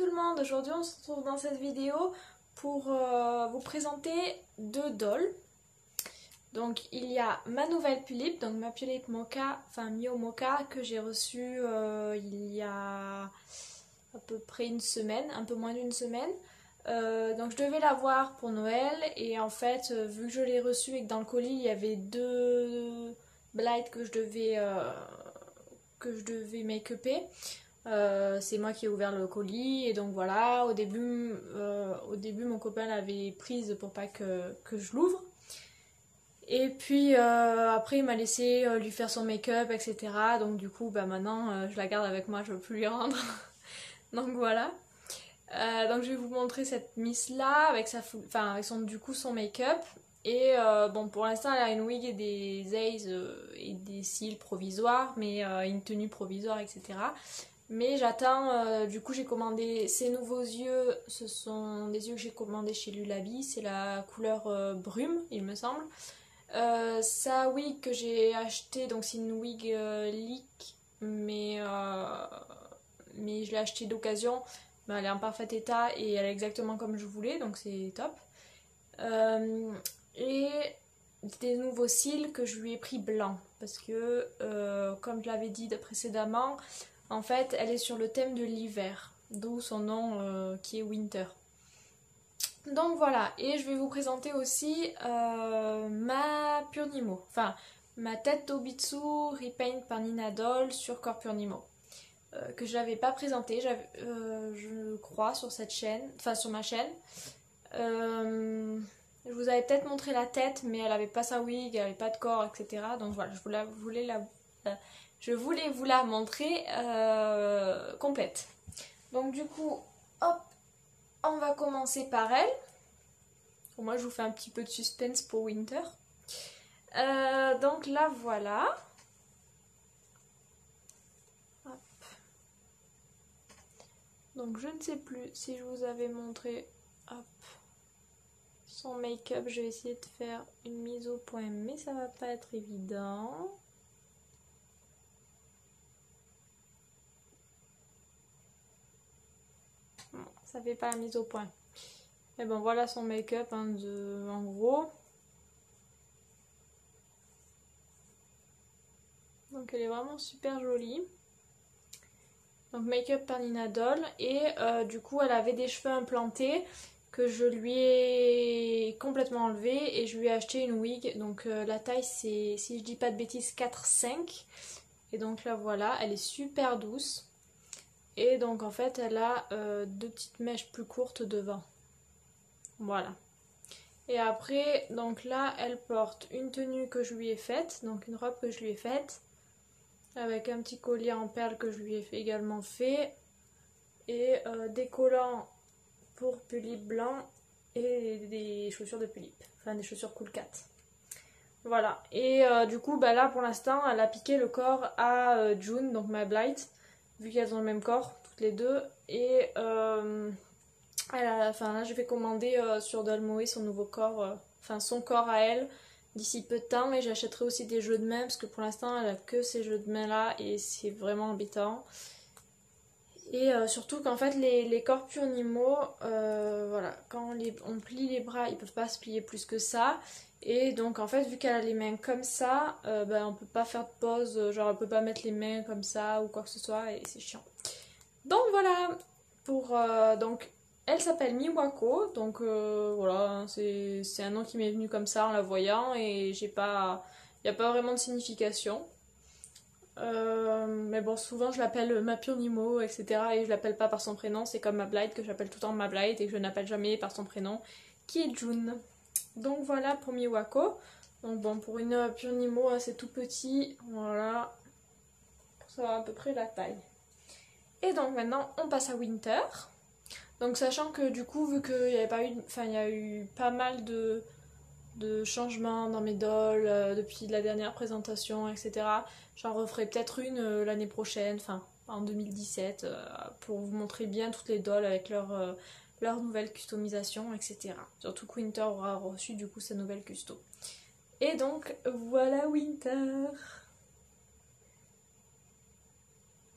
tout le monde, aujourd'hui on se retrouve dans cette vidéo pour vous présenter deux dolls. Donc il y a ma nouvelle Pulip, donc ma Pulip Mocha, enfin Mio Mocha, que j'ai reçue il y a à peu près une semaine, un peu moins d'une semaine. Donc je devais l'avoir pour Noël et en fait vu que je l'ai reçue et que dans le colis il y avait deux blights que je devais make-upper. C'est moi qui ai ouvert le colis et donc voilà, au début mon copain l'avait prise pour pas que je l'ouvre. Et puis après il m'a laissé lui faire son make-up, etc. Donc du coup maintenant je la garde avec moi, je veux plus lui rendre. Donc voilà. Donc je vais vous montrer cette miss là avec avec son make-up. Et bon, pour l'instant elle a une wig et des eyes et des cils provisoires, mais une tenue provisoire, etc. Mais j'attends, du coup j'ai commandé ces nouveaux yeux, ce sont des yeux que j'ai commandés chez Lulabi, c'est la couleur brume il me semble. Sa wig que j'ai acheté, donc c'est une wig leak, mais je l'ai achetée d'occasion, mais elle est en parfait état et elle est exactement comme je voulais, donc c'est top. Et des nouveaux cils que je lui ai pris blanc, parce que comme je l'avais dit précédemment, en fait, elle est sur le thème de l'hiver, d'où son nom qui est Winter. Donc voilà, et je vais vous présenter aussi ma Purnimo, enfin ma tête d'Obitsu Repaint par Nina Doll sur Corps Purnimo, que je n'avais pas présenté, je crois, sur cette chaîne, enfin sur ma chaîne. Je vous avais peut-être montré la tête, mais elle n'avait pas sa wig, elle n'avait pas de corps, etc. Donc voilà, je voulais vous la montrer complète. Donc du coup, hop, on va commencer par elle. Pour moi, je vous fais un petit peu de suspense pour Winter. Donc là, voilà. Hop. Donc je ne sais plus si je vous avais montré hop, son make-up. Je vais essayer de faire une mise au point, mais ça va pas être évident. Bon, ça fait pas la mise au point. Et bon, voilà son make-up hein, en gros. Donc elle est vraiment super jolie. Donc make-up par Nina Doll. Et du coup elle avait des cheveux implantés que je lui ai complètement enlevé et je lui ai acheté une wig. Donc la taille c'est, si je dis pas de bêtises, 4-5. Et donc là voilà, elle est super douce. Et donc en fait elle a deux petites mèches plus courtes devant. Voilà. Et après, donc là, elle porte une tenue que je lui ai faite, donc une robe que je lui ai faite, avec un petit collier en perles que je lui ai également fait, et des collants pour Pulip blanc et des chaussures de Pulip, enfin des chaussures Cool Cat. Voilà, et du coup, bah là pour l'instant, elle a piqué le corps à June, donc ma Blight, vu qu'elles ont le même corps, toutes les deux, et enfin là je vais commander sur Dolmoe son nouveau corps, enfin son corps à elle d'ici peu de temps, et j'achèterai aussi des jeux de main parce que pour l'instant elle a que ces jeux de main là et c'est vraiment embêtant. Et surtout qu'en fait les corps Purnimo, voilà, quand on plie les bras ils peuvent pas se plier plus que ça. Et donc en fait vu qu'elle a les mains comme ça, ben, on peut pas faire de pause, genre elle peut pas mettre les mains comme ça ou quoi que ce soit et c'est chiant. Donc voilà, pour donc elle s'appelle Miwako, donc voilà, c'est un nom qui m'est venu comme ça en la voyant et il n'y a pas vraiment de signification. Mais bon, souvent je l'appelle ma Purnimo, etc. Et je l'appelle pas par son prénom, c'est comme ma Blight que j'appelle tout le temps ma Blight et que je n'appelle jamais par son prénom, qui est June. Donc voilà pour Miwako. Donc bon, pour une Purnimo, hein, c'est tout petit, voilà, pour savoir à peu près la taille. Et donc maintenant on passe à Winter. Donc sachant que du coup vu qu'il y avait pas eu, enfin il y a eu pas mal de changements dans mes dolls depuis la dernière présentation, etc. J'en referai peut-être une l'année prochaine, enfin en 2017, pour vous montrer bien toutes les dolls avec leur nouvelle customisation, etc. Surtout que Winter aura reçu du coup sa nouvelle custo. Et donc voilà Winter.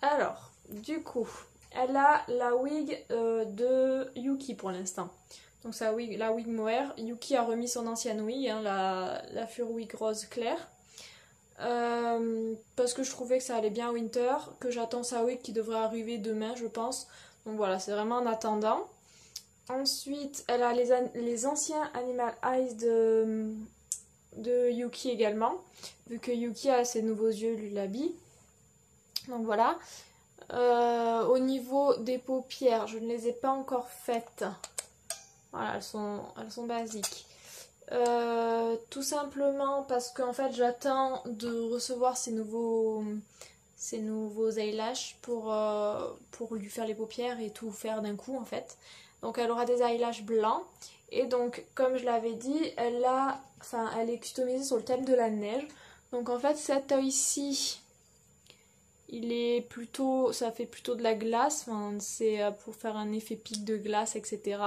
Alors, du coup, elle a la wig de Yuki pour l'instant. Donc la wig mohair. Yuki a remis son ancienne wig, hein, la Fur Wig rose claire. Parce que je trouvais que ça allait bien Winter, que j'attends sa wig qui devrait arriver demain je pense. Donc voilà, c'est vraiment en attendant. Ensuite, elle a les anciens Animal Eyes de Yuki également, vu que Yuki a ses nouveaux yeux, lui l'habille. Donc voilà. Au niveau des paupières, je ne les ai pas encore faites. Voilà, elles sont basiques. Tout simplement parce qu'en fait j'attends de recevoir ces nouveaux eyelashes pour lui faire les paupières et tout faire d'un coup en fait. Donc elle aura des eyelashes blancs et donc comme je l'avais dit, elle est customisée sur le thème de la neige. Donc en fait cet œil-ci, ça fait plutôt de la glace, enfin, c'est pour faire un effet pic de glace, etc.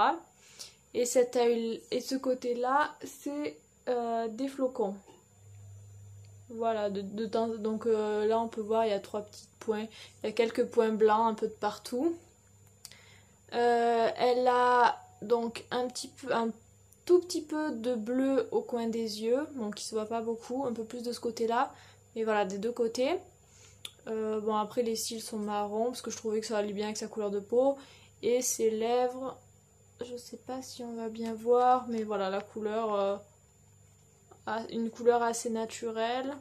Et cet œil et ce côté-là, c'est des flocons. Voilà, donc là on peut voir, il y a 3 petits points, il y a quelques points blancs un peu de partout. Elle a donc un tout petit peu de bleu au coin des yeux, bon qui se voit pas beaucoup, un peu plus de ce côté-là, mais voilà, des deux côtés. Bon après les cils sont marrons parce que je trouvais que ça allait bien avec sa couleur de peau. Et ses lèvres, je sais pas si on va bien voir, mais voilà la couleur, une couleur assez naturelle.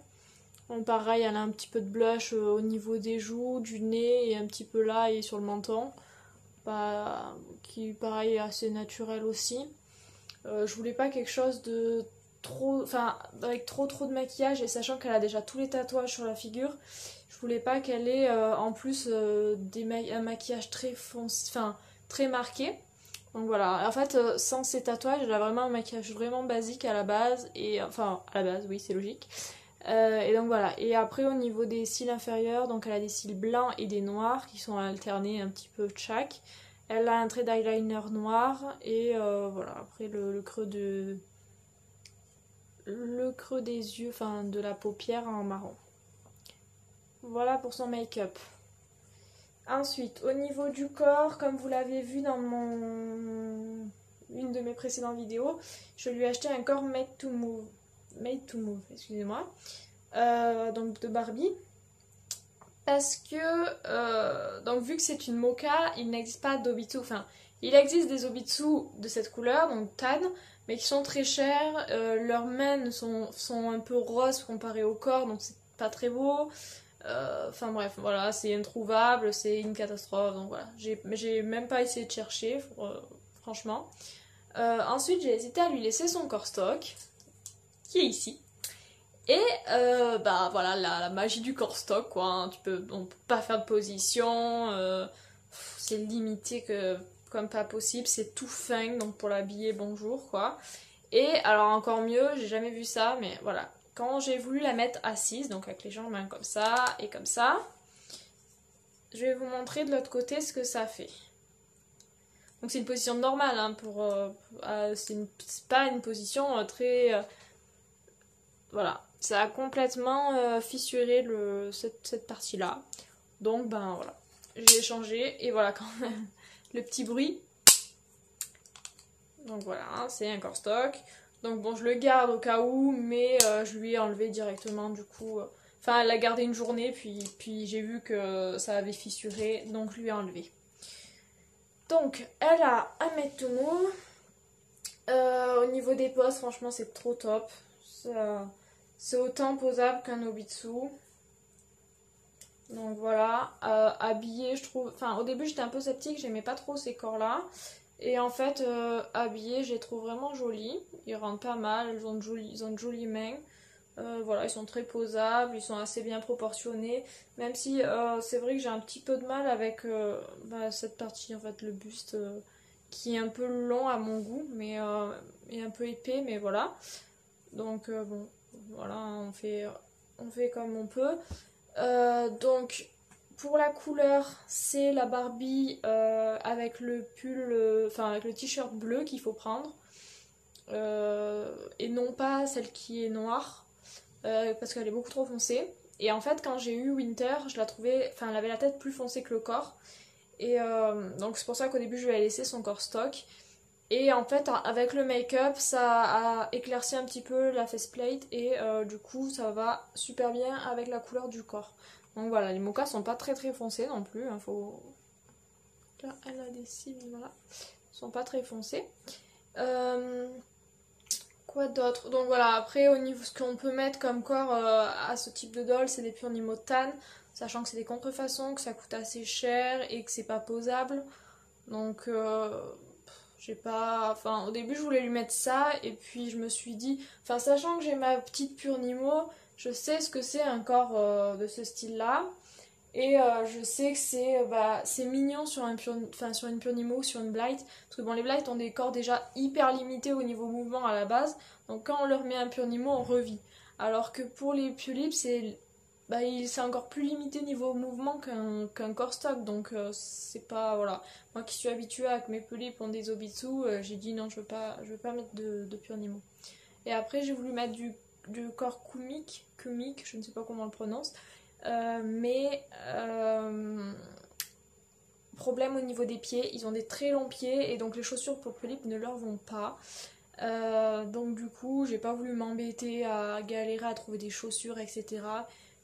Bon, pareil, elle a un petit peu de blush au niveau des joues, du nez et un petit peu là et sur le menton. Qui pareil est assez naturel aussi. Je voulais pas quelque chose de trop, enfin avec trop de maquillage, et sachant qu'elle a déjà tous les tatouages sur la figure, je voulais pas qu'elle ait en plus un maquillage très foncé, enfin très marqué. Donc voilà, en fait sans ces tatouages elle a vraiment un maquillage vraiment basique à la base, et enfin à la base oui c'est logique. Et donc voilà, et après au niveau des cils inférieurs, donc elle a des cils blancs et des noirs qui sont alternés un petit peu de chaque. Elle a un trait d'eyeliner noir et voilà, après le creux des yeux, enfin de la paupière en marron. Voilà pour son make-up. Ensuite, au niveau du corps, comme vous l'avez vu dans une de mes précédentes vidéos, je lui ai acheté un corps made to move, excusez-moi, donc de Barbie. Parce que, donc vu que c'est une mocha, il n'existe pas d'obitsu, enfin, il existe des obitsu de cette couleur, donc tan, mais qui sont très chers, leurs mains sont un peu roses comparées au corps, donc c'est pas très beau. Enfin bref, voilà, c'est introuvable, c'est une catastrophe, donc voilà. J'ai même pas essayé de chercher, franchement. Ensuite, j'ai hésité à lui laisser son corps stock, qui est ici. Et bah voilà, la magie du corps stock, quoi. Hein. On peut pas faire de position, c'est limité comme pas possible, c'est tout fin, donc pour l'habiller, bonjour, quoi. Et alors encore mieux, j'ai jamais vu ça, mais voilà. Quand j'ai voulu la mettre assise, donc avec les jambes comme ça et comme ça, je vais vous montrer de l'autre côté ce que ça fait. Donc c'est une position normale, hein, c'est pas une position très... voilà, ça a complètement fissuré cette partie-là. Donc ben voilà, j'ai changé et voilà quand même le petit bruit. Donc voilà, hein, c'est un corps stock. Donc bon, je le garde au cas où, mais je lui ai enlevé directement du coup. Enfin, elle l'a gardé une journée, puis j'ai vu que ça avait fissuré, donc je lui ai enlevé. Donc, elle a un mètre tout mou. Au niveau des poses, franchement, c'est trop top. C'est autant posable qu'un Obitsu. Donc voilà, habillée, je trouve... Enfin, au début, j'étais un peu sceptique, j'aimais pas trop ces corps-là. Et en fait, habillés, je les trouve vraiment jolis. Ils rentrent pas mal, ils ont de jolies mains. Voilà, ils sont très posables, ils sont assez bien proportionnés. Même si c'est vrai que j'ai un petit peu de mal avec cette partie, en fait, le buste, qui est un peu long à mon goût, mais et un peu épais, mais voilà. Donc bon, voilà, on fait comme on peut. Donc pour la couleur, c'est la Barbie avec le pull, enfin avec le t-shirt bleu qu'il faut prendre, et non pas celle qui est noire, parce qu'elle est beaucoup trop foncée. Et en fait, quand j'ai eu Winter, je la trouvais, enfin elle avait la tête plus foncée que le corps, Et donc c'est pour ça qu'au début je lui ai laissé son corps stock. Et en fait avec le make-up ça a éclairci un petit peu la faceplate et du coup ça va super bien avec la couleur du corps. Donc voilà, les mochas sont pas très très foncés non plus, hein, faut... Là elle a des cils, voilà, ils sont pas très foncés. Quoi d'autre? Donc voilà, après au niveau ce qu'on peut mettre comme corps à ce type de doll, c'est des Purnimo Tan, sachant que c'est des contrefaçons, que ça coûte assez cher et que c'est pas posable. Donc j'ai pas... Enfin au début je voulais lui mettre ça et puis je me suis dit... Enfin sachant que j'ai ma petite Purnimo, je sais ce que c'est un corps de ce style là. Et je sais que c'est mignon sur, sur une Purnimo ou sur une Blight. Parce que bon, les Blight ont des corps déjà hyper limités au niveau mouvement à la base. Donc quand on leur met un Purnimo, on revit. Alors que pour les Pulip, c'est encore plus limité niveau mouvement qu'un corps stock. Donc c'est pas... Voilà. Moi qui suis habituée à que mes Pulip ont des Obitsu, j'ai dit non, je veux pas mettre de Purnimo. Et après, j'ai voulu mettre du corps Kumik, je ne sais pas comment on le prononce. Problème au niveau des pieds, ils ont des très longs pieds et donc les chaussures pour Pulip ne leur vont pas. Donc du coup j'ai pas voulu m'embêter à galérer à trouver des chaussures, etc.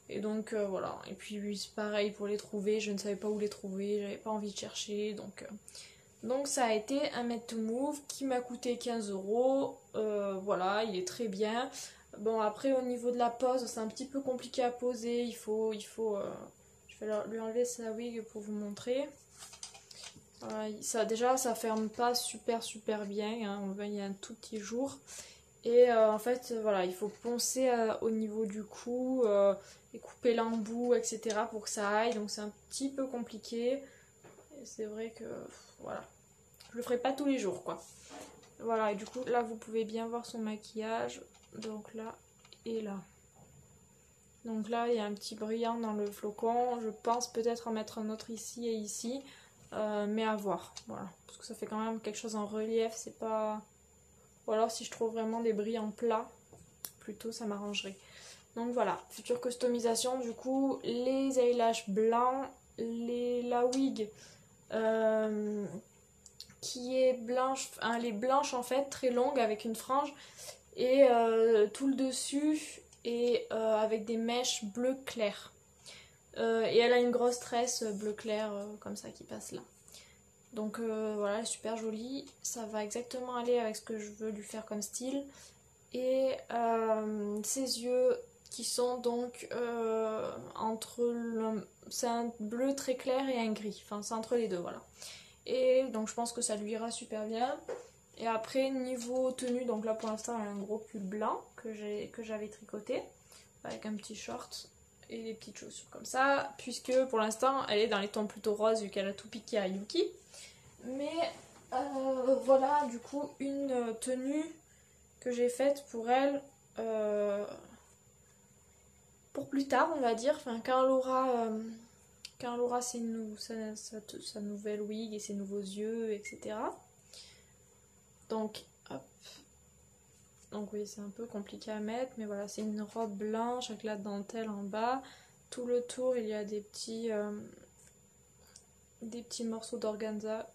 Et donc voilà, et puis c'est pareil pour les trouver, je ne savais pas où les trouver, j'avais pas envie de chercher, donc ça a été un Made to Move qui m'a coûté 15 €. Voilà, il est très bien. Bon, après au niveau de la pose, c'est un petit peu compliqué à poser. Je vais lui enlever sa wig pour vous montrer. Déjà, ça ferme pas super bien, hein. On voit, il y a un tout petit jour. Et en fait, voilà, il faut poncer au niveau du cou et couper l'embout, etc. pour que ça aille. Donc c'est un petit peu compliqué. Et c'est vrai que, voilà, je le ferai pas tous les jours, quoi. Voilà, et du coup, là, vous pouvez bien voir son maquillage. Donc là et là. Donc là, il y a un petit brillant dans le flocon. Je pense peut-être en mettre un autre ici et ici. Mais à voir. Voilà. Parce que ça fait quand même quelque chose en relief. C'est pas... Ou alors si je trouve vraiment des brillants plats, plutôt ça m'arrangerait. Donc voilà. Future customisation. Du coup, les eyelashes blancs. La wig qui est blanche. Hein, les blanches en fait, très longues avec une frange. Et tout le dessus et avec des mèches bleu clair. Et elle a une grosse tresse bleu clair comme ça qui passe là. Donc voilà, elle est super jolie. Ça va exactement aller avec ce que je veux lui faire comme style. Et ses yeux qui sont donc c'est un bleu très clair et un gris. Enfin, c'est entre les deux, voilà. Et donc je pense que ça lui ira super bien. Et après, niveau tenue, donc là pour l'instant, elle a un gros pull blanc que j'avais tricoté avec un petit short et des petites chaussures comme ça, puisque pour l'instant, elle est dans les tons plutôt roses vu qu'elle a tout piqué à Yuki. Mais voilà, du coup, une tenue que j'ai faite pour elle pour plus tard, on va dire, enfin, quand elle aura sa nouvelle wig et ses nouveaux yeux, etc. Donc, hop. Donc oui, c'est un peu compliqué à mettre, mais voilà, c'est une robe blanche avec la dentelle en bas. Tout le tour, il y a des petits morceaux d'organza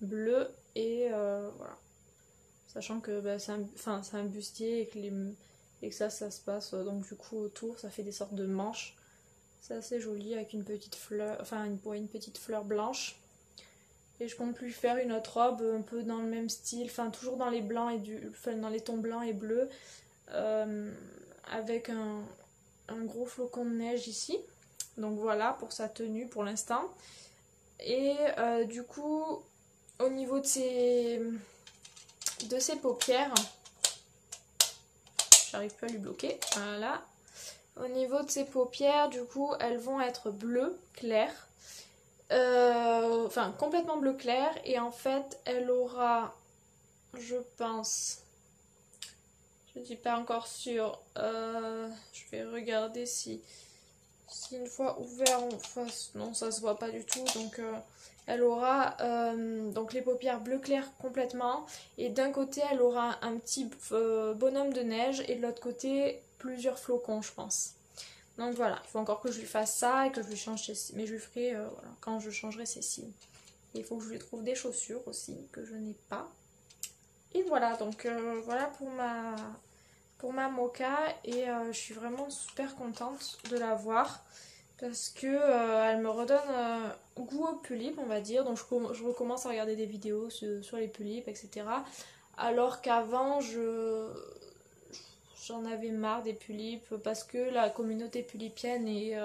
bleu et voilà. Sachant que c'est un bustier et que ça se passe donc du coup autour, ça fait des sortes de manches. C'est assez joli avec une petite fleur, une petite fleur blanche. Et je compte lui faire une autre robe un peu dans le même style, enfin toujours dans les blancs dans les tons blancs et bleus, avec un gros flocon de neige ici. Donc voilà pour sa tenue pour l'instant. Et du coup, au niveau de ses paupières, j'arrive pas à lui bloquer, voilà. Au niveau de ses paupières, du coup, elles vont être bleues clair. Complètement bleu clair, et en fait elle aura, je pense, je dis pas encore sûr, je vais regarder si une fois ouvert en face, non ça se voit pas du tout, donc elle aura donc les paupières bleu clair complètement, et d'un côté elle aura un petit bonhomme de neige et de l'autre côté plusieurs flocons je pense. Donc voilà, il faut encore que je lui fasse ça et que je lui change ses cils. Mais je lui ferai voilà, quand je changerai ses cils. Il faut que je lui trouve des chaussures aussi que je n'ai pas. Et voilà, donc voilà pour ma mocha. Et je suis vraiment super contente de l'avoir. Parce que elle me redonne goût aux tulipes, on va dire. Donc je recommence à regarder des vidéos sur les tulipes, etc. Alors qu'avant, j'en avais marre des tulipes parce que la communauté tulipienne est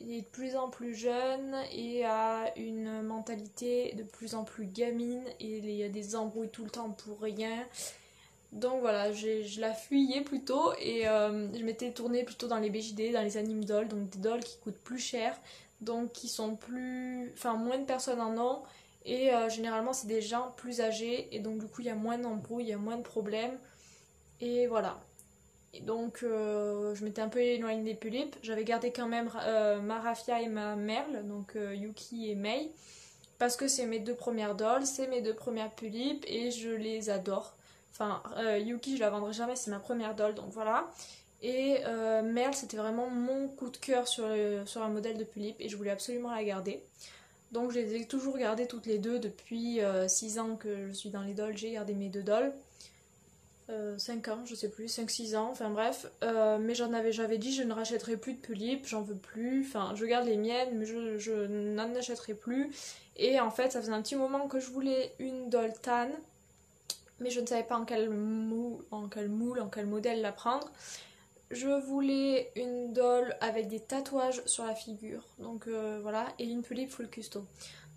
de plus en plus jeune et a une mentalité de plus en plus gamine et il y a des embrouilles tout le temps pour rien. Donc voilà, je la fuyais plutôt et je m'étais tournée plutôt dans les BJD, dans les anime dolls, donc des dolls qui coûtent plus cher, donc qui sont plus... Enfin, moins de personnes en ont et généralement c'est des gens plus âgés et donc du coup il y a moins d'embrouilles, il y a moins de problèmes et voilà. Et donc je m'étais un peu éloignée des tulipes, j'avais gardé quand même ma Raffia et ma Merle, donc Yuki et Mei, parce que c'est mes deux premières dolls, c'est mes deux premières tulipes et je les adore. Enfin, Yuki, je la vendrai jamais, c'est ma première doll, donc voilà. Et Merle, c'était vraiment mon coup de cœur sur un modèle de tulipe et je voulais absolument la garder. Donc je les ai toujours gardées toutes les deux depuis 6 ans que je suis dans les dolls, j'ai gardé mes deux dolls. 5 ans, je sais plus, 5-6 ans, enfin bref. Mais j'avais dit je ne rachèterai plus de tulipes, j'en veux plus. Enfin, je garde les miennes, mais je n'en achèterai plus. Et en fait, ça faisait un petit moment que je voulais une doll tan, mais je ne savais pas en quel moule, en quel modèle la prendre. Je voulais une doll avec des tatouages sur la figure, donc voilà, et une tulipe full custo.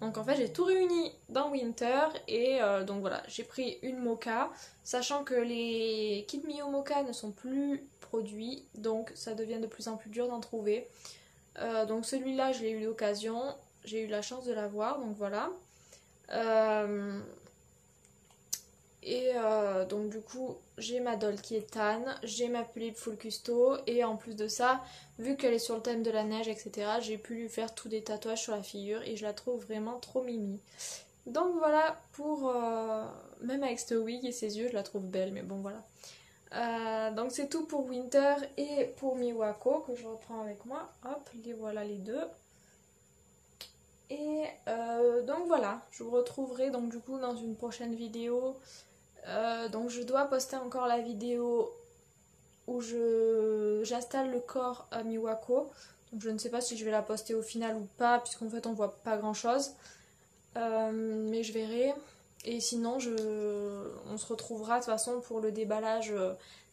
Donc en fait j'ai tout réuni dans Winter et donc voilà, j'ai pris une mocha, sachant que les kits Mio mocha ne sont plus produits, donc ça devient de plus en plus dur d'en trouver. Donc celui-là je l'ai eu d'occasion, j'ai eu la chance de l'avoir, donc voilà. Et donc du coup j'ai ma doll qui est tan, j'ai ma tulipe full custo et en plus de ça, vu qu'elle est sur le thème de la neige etc, j'ai pu lui faire tous des tatouages sur la figure et je la trouve vraiment trop mimi. Donc voilà pour... même avec ce wig et ses yeux je la trouve belle mais bon voilà. Donc c'est tout pour Winter et pour Miwako que je reprends avec moi. Hop, les voilà les deux. Et donc voilà, je vous retrouverai donc du coup dans une prochaine vidéo. Donc je dois poster encore la vidéo où j'installe le corps à Miwako. Donc je ne sais pas si je vais la poster au final ou pas, puisqu'en fait on voit pas grand chose. Mais je verrai. Et sinon on se retrouvera de toute façon pour le déballage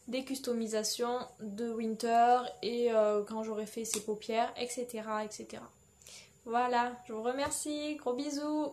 des customisations de Winter et quand j'aurai fait ses paupières, etc. etc. Voilà, je vous remercie, gros bisous.